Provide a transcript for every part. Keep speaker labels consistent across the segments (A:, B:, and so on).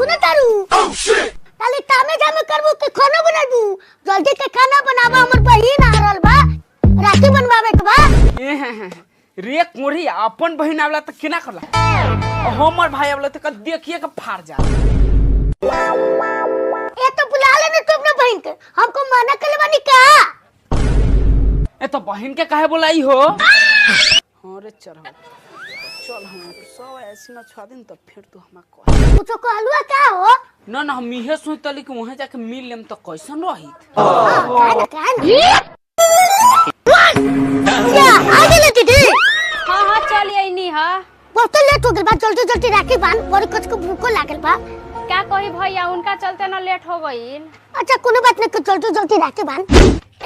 A: सुने तारू ताले तामे जामे करबू के खाना बनाबू जल्दी के खाना बनावा हमर बहिन आ रहल बा राखी बनवावे के बा
B: रे कोढ़ी अपन बहिन आवला त केना करला हमर भाई आवला त देखिए के फाड़ जा
A: ए तो बुला लेने तू अपने बहन के हमको मना कर बानी का
B: ए तो बहन के काहे बोलाई हो अरे चल हम सब ऐसे ना छा दिन तो फिर तू हमा कह
A: कुछ कहलुआ का हो
B: ना ना हम इहे सोचतली कि वहां जाके मिल लेम तो कैसन रही
A: या आ गेले दीदी
C: हां हां चल आईनी हां
A: बहुत लेट हो गेल बा जल्दी जल्दी राखी बांध और कुछ को भूख लागल बा
C: क्या कही भैया उनका चलते ना लेट हो गईल।
A: अच्छा कोनो बात नहीं जल्दी जल्दी राखी बांध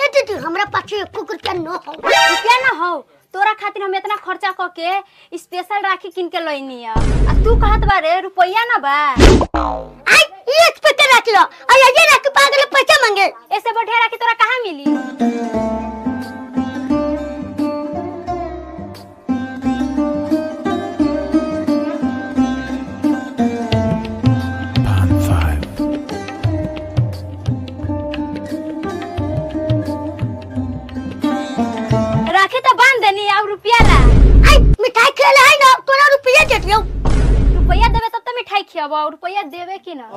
A: ए दीदी हमरा पाछे 1 रुपया न हो
C: रुपया ना हो तोरा खातिर हम इतना खर्चा क के स्पेशल राखी किन के लईनी आ तू कहत बारे रुपया ना बा
A: आई ये एक्सपेक्ट रख लो आ ये राखी पागल पैसा मांगे
C: ऐसे बढ़िया राखी तोरा कहां मिली। राखी तो बांध देनी अब रुपया ला
A: आई मिठाई खेले है ना तोरा रुपया दे दियो
C: रुपया देबे तब तो मिठाई खियाबो और रुपया देबे कि ना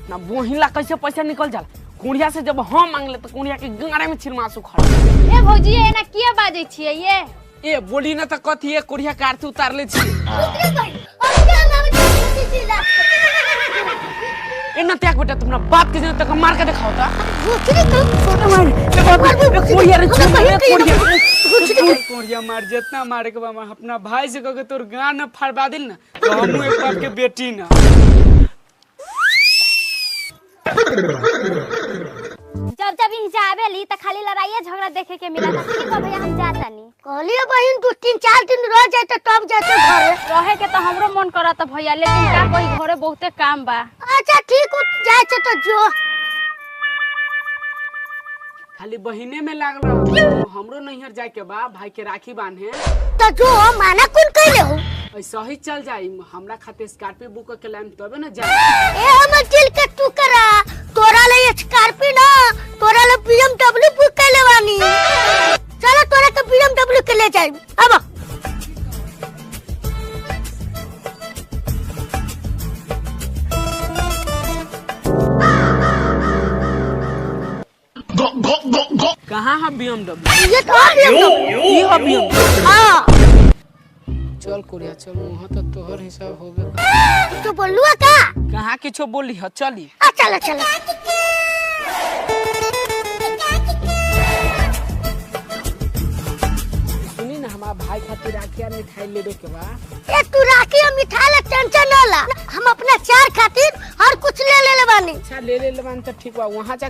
B: ना बोहिला कैसे पैसा निकल जाला कुड़िया से जब हम मांगले तो कुड़िया के गाड़े में छिरमासु खड़
C: ए भौजी एना किया बाजै छियै ये
B: ए बोली ना त कथी है कुड़िया कारती उतार ले छी
A: दूसरे भाई और क्या नाम है
B: ए न त्याग बेटा तुमरा बाप के जन तक मार के दिखाओ ता
A: दूसरे तो छोटा मार
B: कुड़िया रे कुड़िया मार जितना मारे के बा अपना भाई से कह के तोर गान न फरबा दिल ना तो हमहु एक बाप के बेटी ना
C: जब हिसाबे ली त खाली लड़ाई झगड़ा देखे के मिला था ठीक बा भैया हम जाता नहीं
A: कहलिए बहन 2-3-4 दिन रह जाए तो तब जाते घरे
C: रहे के तो हमरो मन करत भैया लेकिन का कोई घरे बहुते काम बा।
A: अच्छा ठीक हो जाए तो जो
B: खाली बहिने में लागल हमरो नैहर जाए के बा भाई के राखी बांधे
A: तो जो माना कौन कहले हो
B: ऐसा ही चल जाई हमरा खातिर स्कॉर्पियो बुक के लाइन तबे ना जाए
A: ए हमर दिल के तू करा तोरा ले स्कॉर्पियो ना तोरा ले BMW बुक कर लेवानी चलो तोरा के BMW के ले जाई अब
B: कहां हम BMW
A: ये तो
B: ई हो BMW
A: हां
B: चल कुड़िया चल वहां तो तोहर हिसाब होबे
A: तू बोलुआ का
B: कहां किछो बोली ह चली
A: आ चलो चलो
B: सुनी ना हमारा भाई खातिर राखिया मिठाई लेबे के बा
A: ए तू राखी और मिठाई ले टेंशन न ला हम अपना चार खातिर हर कुछ ले ले लेवानी
B: अच्छा ले ले लेवान तो ठीक बा वहां जा